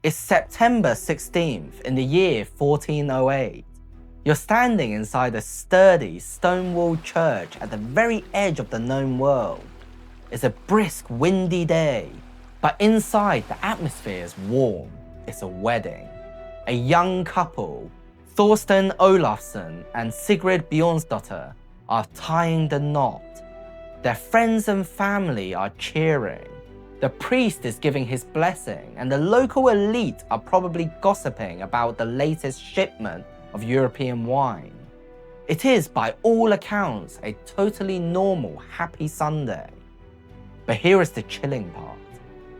It's September 16th in the year 1408. You're standing inside a sturdy, stone-walled church at the very edge of the known world. It's a brisk, windy day, but inside the atmosphere is warm. It's a wedding. A young couple, Thorsten Olafsson and Sigrid Bjornsdotter, are tying the knot. Their friends and family are cheering. The priest is giving his blessing, and the local elite are probably gossiping about the latest shipment of European wine. It is, by all accounts, a totally normal, happy Sunday. But here is the chilling part.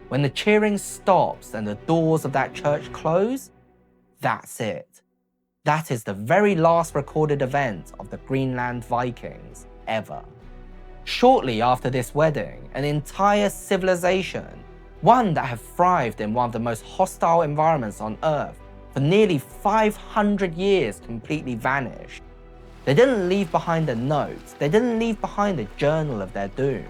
When the cheering stops and the doors of that church close, that's it. That is the very last recorded event of the Greenland Vikings ever. Shortly after this wedding, an entire civilization, one that had thrived in one of the most hostile environments on Earth for nearly 500 years, completely vanished. They didn't leave behind a note, they didn't leave behind a journal of their doom.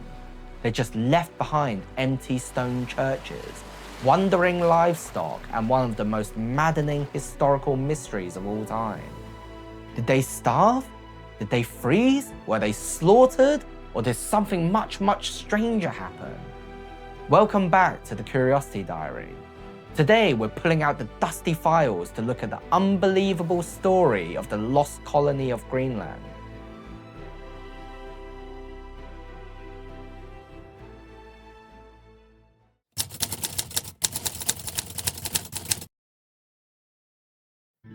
They just left behind empty stone churches, wandering livestock, and one of the most maddening historical mysteries of all time. Did they starve? Did they freeze? Were they slaughtered? Or did something much, much stranger happen? Welcome back to the Curiosity Diary. Today we're pulling out the dusty files to look at the unbelievable story of the lost colony of Greenland.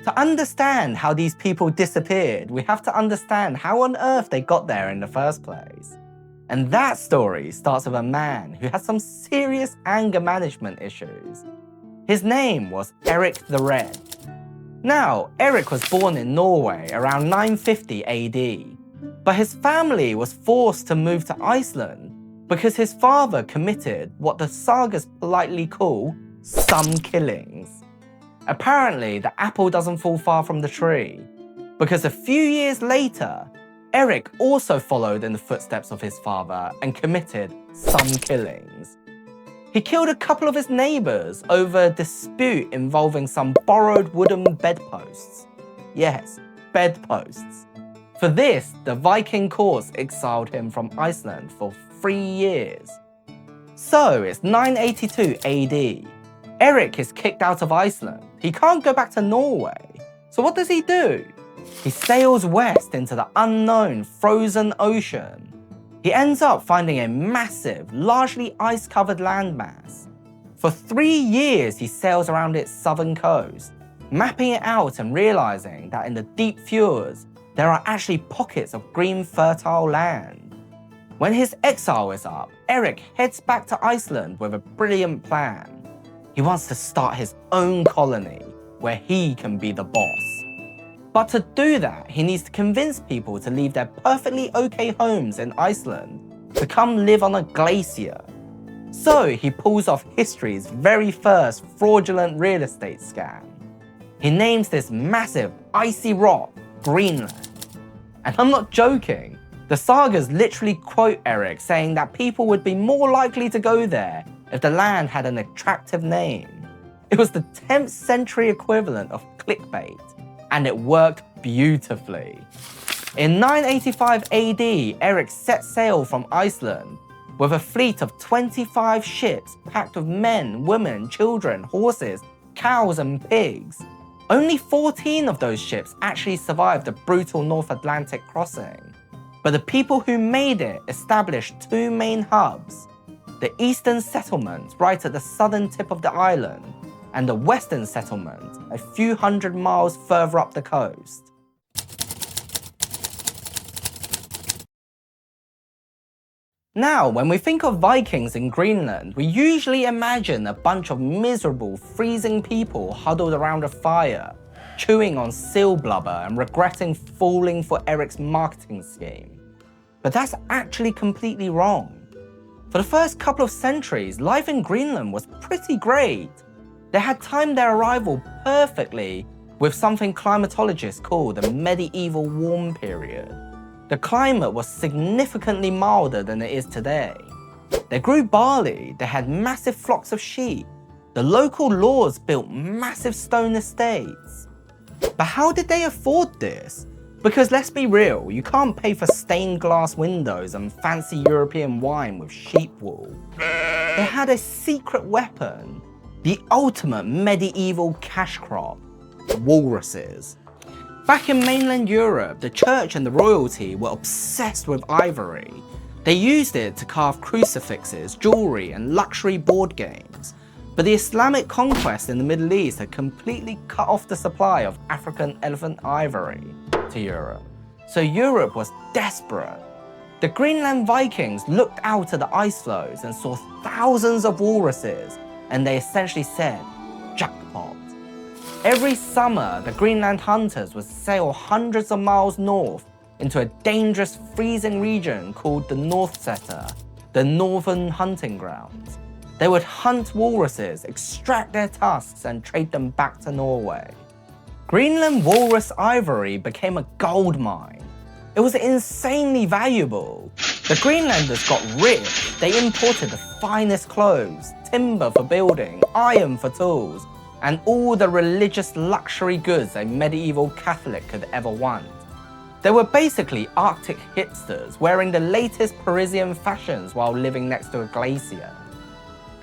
To understand how these people disappeared, we have to understand how on earth they got there in the first place. And that story starts with a man who had some serious anger management issues. His name was Erik the Red. Now, Erik was born in Norway around 950 AD, but his family was forced to move to Iceland because his father committed what the sagas politely call some killings. Apparently, the apple doesn't fall far from the tree, because a few years later, Erik also followed in the footsteps of his father and committed some killings. He killed a couple of his neighbors over a dispute involving some borrowed wooden bedposts. Yes, bedposts. For this, the Viking courts exiled him from Iceland for 3 years. So it's 982 AD. Erik is kicked out of Iceland. He can't go back to Norway. So what does he do? He sails west into the unknown frozen ocean. He ends up finding a massive, largely ice-covered landmass. For 3 years, he sails around its southern coast, mapping it out and realizing that in the deep fjords, there are actually pockets of green, fertile land. When his exile is up, Erik heads back to Iceland with a brilliant plan. He wants to start his own colony, where he can be the boss. But to do that, he needs to convince people to leave their perfectly okay homes in Iceland to come live on a glacier. So he pulls off history's very first fraudulent real estate scam. He names this massive icy rock Greenland. And I'm not joking. The sagas literally quote Erik saying that people would be more likely to go there if the land had an attractive name. It was the 10th century equivalent of clickbait, and it worked beautifully. In 985 AD, Erik set sail from Iceland with a fleet of 25 ships packed with men, women, children, horses, cows, and pigs. Only 14 of those ships actually survived the brutal North Atlantic crossing. But the people who made it established 2 main hubs: the eastern settlement right at the southern tip of the island, and the western settlement a few hundred miles further up the coast. Now, when we think of Vikings in Greenland, we usually imagine a bunch of miserable, freezing people huddled around a fire, chewing on seal blubber and regretting falling for Erik's marketing scheme. But that's actually completely wrong. For the first couple of centuries, life in Greenland was pretty great. They had timed their arrival perfectly with something climatologists call the medieval warm period. The climate was significantly milder than it is today. They grew barley, they had massive flocks of sheep, the local lords built massive stone estates. But how did they afford this? Because let's be real, you can't pay for stained glass windows and fancy European wine with sheep wool. They had a secret weapon, the ultimate medieval cash crop, walruses. Back in mainland Europe, the church and the royalty were obsessed with ivory. They used it to carve crucifixes, jewelry, and luxury board games. But the Islamic conquest in the Middle East had completely cut off the supply of African elephant ivory to Europe. So Europe was desperate. The Greenland Vikings looked out at the ice floes and saw thousands of walruses, and they essentially said, jackpot. Every summer, the Greenland hunters would sail hundreds of miles north into a dangerous freezing region called the Northsetter, the Northern Hunting Grounds. They would hunt walruses, extract their tusks, and trade them back to Norway. Greenland walrus ivory became a gold mine. It was insanely valuable. The Greenlanders got rich. They imported the finest clothes, timber for building, iron for tools, and all the religious luxury goods a medieval Catholic could ever want. They were basically Arctic hipsters wearing the latest Parisian fashions while living next to a glacier.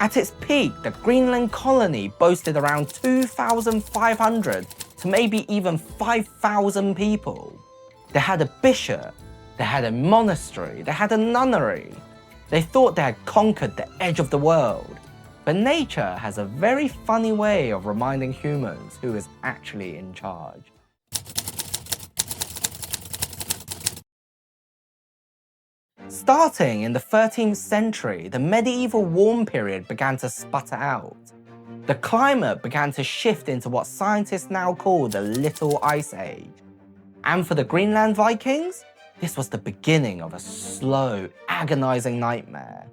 At its peak, the Greenland colony boasted around 2,500 to maybe even 5,000 people. They had a bishop, they had a monastery, they had a nunnery. They thought they had conquered the edge of the world. But nature has a very funny way of reminding humans who is actually in charge. Starting in the 13th century, the medieval warm period began to sputter out. The climate began to shift into what scientists now call the Little Ice Age. And for the Greenland Vikings, this was the beginning of a slow, agonizing nightmare.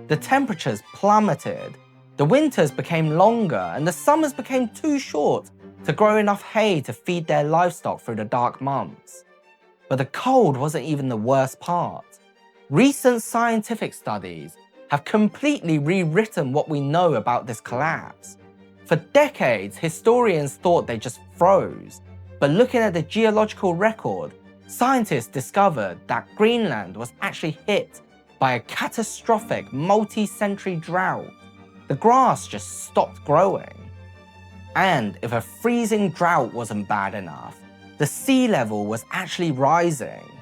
The temperatures plummeted, the winters became longer, and the summers became too short to grow enough hay to feed their livestock through the dark months. But the cold wasn't even the worst part. Recent scientific studies have completely rewritten what we know about this collapse. For decades, historians thought they just froze, but looking at the geological record, scientists discovered that Greenland was actually hit by a catastrophic multi-century drought. The grass just stopped growing. And if a freezing drought wasn't bad enough, the sea level was actually rising.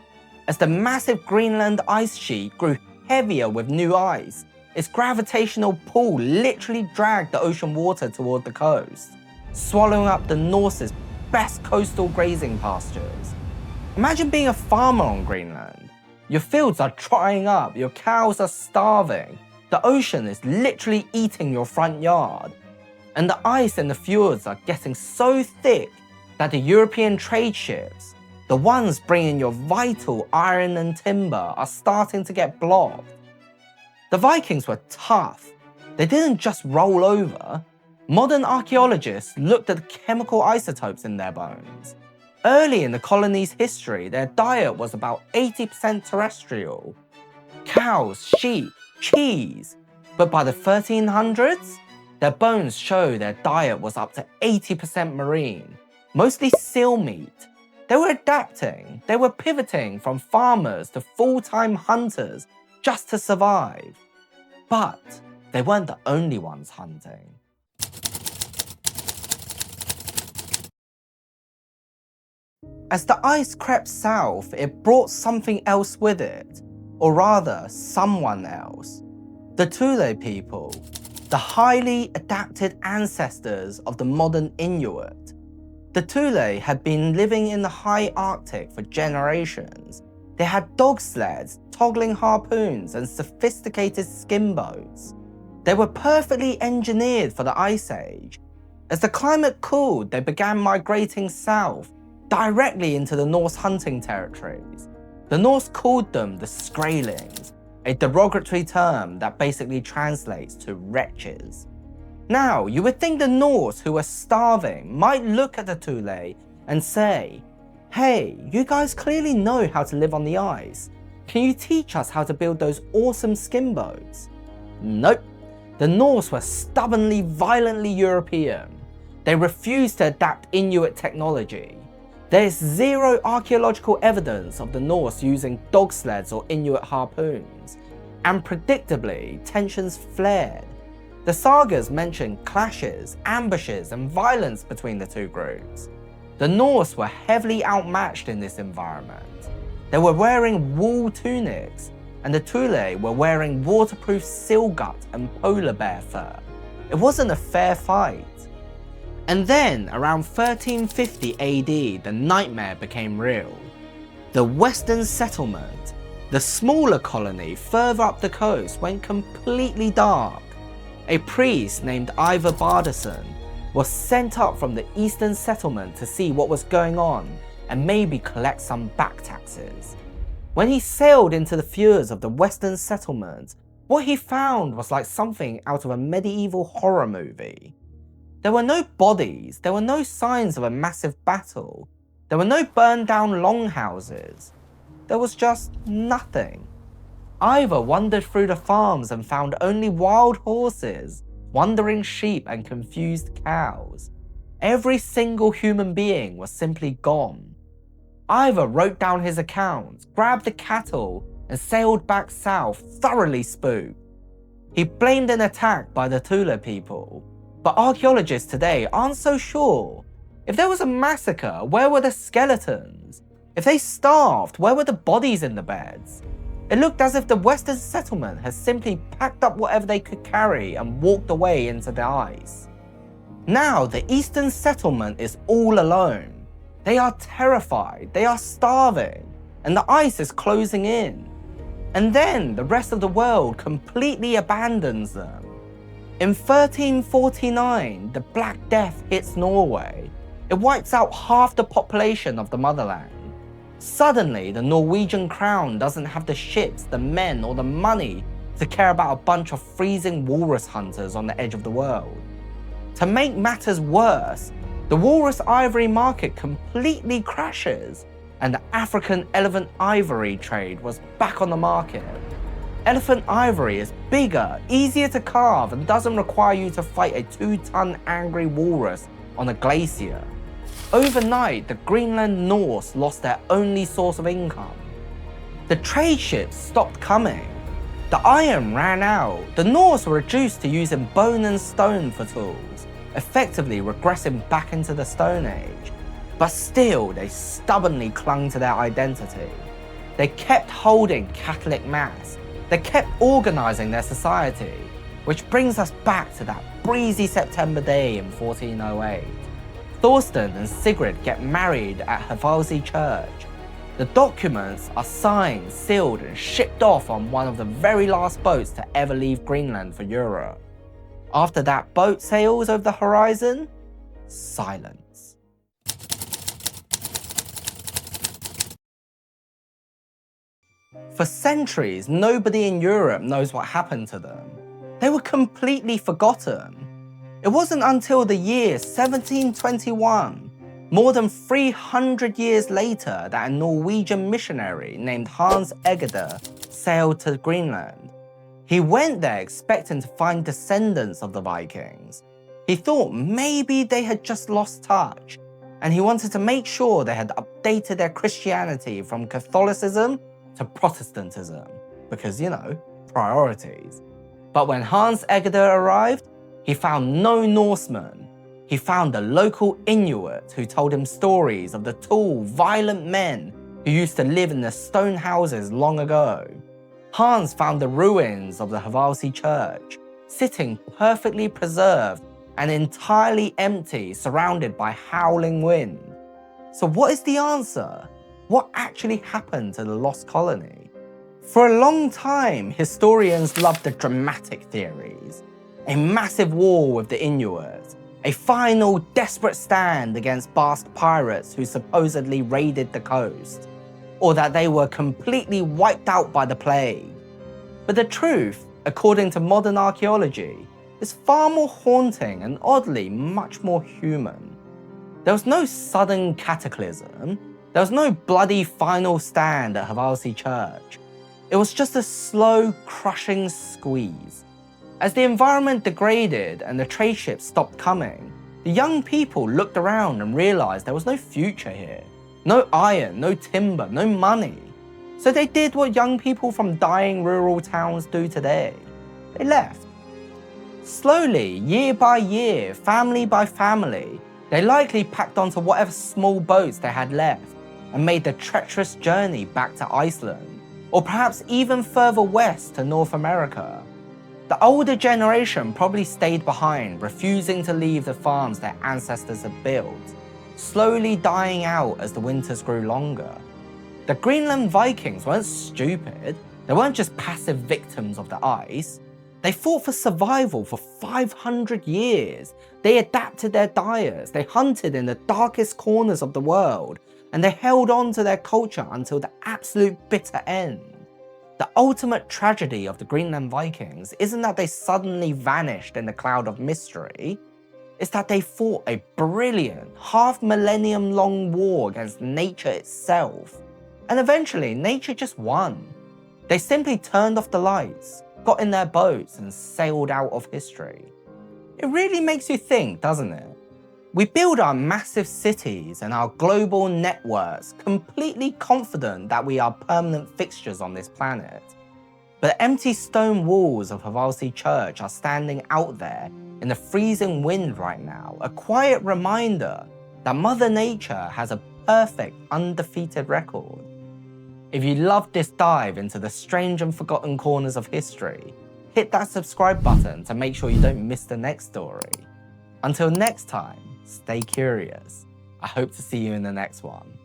As the massive Greenland ice sheet grew heavier with new ice, its gravitational pull literally dragged the ocean water toward the coast, swallowing up the Norse's best coastal grazing pastures. Imagine being a farmer on Greenland. Your fields are drying up, your cows are starving, the ocean is literally eating your front yard, and the ice in the fjords are getting so thick that the European trade ships, the ones bringing your vital iron and timber, are starting to get blocked. The Vikings were tough. They didn't just roll over. Modern archaeologists looked at the chemical isotopes in their bones. Early in the colony's history, their diet was about 80% terrestrial. Cows, sheep, cheese. But by the 1300s, their bones show their diet was up to 80% marine, mostly seal meat. They were adapting. They were pivoting from farmers to full-time hunters just to survive. But they weren't the only ones hunting. As the ice crept south, it brought something else with it, or rather, someone else. The Thule people, the highly adapted ancestors of the modern Inuit. The Thule had been living in the high Arctic for generations. They had dog sleds, toggling harpoons, and sophisticated skin boats. They were perfectly engineered for the Ice Age. As the climate cooled, they began migrating south, directly into the Norse hunting territories. The Norse called them the Skraelings, a derogatory term that basically translates to wretches. Now, you would think the Norse, who were starving, might look at the Thule and say, "Hey, you guys clearly know how to live on the ice. Can you teach us how to build those awesome skin boats?" Nope. The Norse were stubbornly, violently European. They refused to adapt Inuit technology. There is zero archaeological evidence of the Norse using dog sleds or Inuit harpoons, and predictably, tensions flared. The sagas mention clashes, ambushes, and violence between the two groups. The Norse were heavily outmatched in this environment. They were wearing wool tunics, and the Thule were wearing waterproof seal gut and polar bear fur. It wasn't a fair fight. And then, around 1350 AD, the nightmare became real. The Western settlement, the smaller colony further up the coast, went completely dark. A priest named Ivar Bardason was sent up from the eastern settlement to see what was going on and maybe collect some back taxes. When he sailed into the fjords of the western settlement, what he found was like something out of a medieval horror movie. There were no bodies, there were no signs of a massive battle, there were no burned down longhouses. There was just nothing. Ivar wandered through the farms and found only wild horses, wandering sheep and confused cows. Every single human being was simply gone. Ivar wrote down his accounts, grabbed the cattle, and sailed back south, thoroughly spooked. He blamed an attack by the Thule people, but archaeologists today aren't so sure. If there was a massacre, where were the skeletons? If they starved, where were the bodies in the beds? It looked as if the western settlement had simply packed up whatever they could carry and walked away into the ice. Now the eastern settlement is all alone. They are terrified, they are starving, and the ice is closing in. And then the rest of the world completely abandons them. In 1349, the Black Death hits Norway. It wipes out half the population of the motherland. Suddenly, the Norwegian crown doesn't have the ships, the men, or the money to care about a bunch of freezing walrus hunters on the edge of the world. To make matters worse, the walrus ivory market completely crashes, and the African elephant ivory trade was back on the market. Elephant ivory is bigger, easier to carve, and doesn't require you to fight a 2-ton angry walrus on a glacier. Overnight, the Greenland Norse lost their only source of income. The trade ships stopped coming. The iron ran out. The Norse were reduced to using bone and stone for tools, effectively regressing back into the Stone Age. But still, they stubbornly clung to their identity. They kept holding Catholic Mass. They kept organizing their society, which brings us back to that breezy September day in 1408. Thorsten and Sigrid get married at Hvalsey Church. The documents are signed, sealed, and shipped off on one of the very last boats to ever leave Greenland for Europe. After that boat sails over the horizon, silence. For centuries, nobody in Europe knows what happened to them. They were completely forgotten. It wasn't until the year 1721, more than 300 years later, that a Norwegian missionary named Hans Egede sailed to Greenland. He went there expecting to find descendants of the Vikings. He thought maybe they had just lost touch, and he wanted to make sure they had updated their Christianity from Catholicism to Protestantism, because, you know, priorities. But when Hans Egede arrived, he found no Norsemen. He found a local Inuit who told him stories of the tall, violent men who used to live in the stone houses long ago. Hans found the ruins of the Hvalsey Church, sitting perfectly preserved and entirely empty, surrounded by howling wind. So what is the answer? What actually happened to the lost colony? For a long time, historians loved the dramatic theories. A massive war with the Inuit, a final desperate stand against Basque pirates who supposedly raided the coast, or that they were completely wiped out by the plague. But the truth, according to modern archaeology, is far more haunting and oddly much more human. There was no sudden cataclysm. There was no bloody final stand at Hvalsey Church. It was just a slow, crushing squeeze. As the environment degraded and the trade ships stopped coming, the young people looked around and realized there was no future here. No iron, no timber, no money. So they did what young people from dying rural towns do today. They left. Slowly, year by year, family by family, they likely packed onto whatever small boats they had left and made the treacherous journey back to Iceland, or perhaps even further west to North America. The older generation probably stayed behind, refusing to leave the farms their ancestors had built, slowly dying out as the winters grew longer. The Greenland Vikings weren't stupid. They weren't just passive victims of the ice. They fought for survival for 500 years. They adapted their diets, they hunted in the darkest corners of the world, and they held on to their culture until the absolute bitter end. The ultimate tragedy of the Greenland Vikings isn't that they suddenly vanished in a cloud of mystery. It's that they fought a brilliant, half-millennium-long war against nature itself. And eventually, nature just won. They simply turned off the lights, got in their boats, and sailed out of history. It really makes you think, doesn't it? We build our massive cities and our global networks completely confident that we are permanent fixtures on this planet. But the empty stone walls of Hvalsey Church are standing out there in the freezing wind right now, a quiet reminder that Mother Nature has a perfect, undefeated record. If you loved this dive into the strange and forgotten corners of history, hit that subscribe button to make sure you don't miss the next story. Until next time, stay curious. I hope to see you in the next one.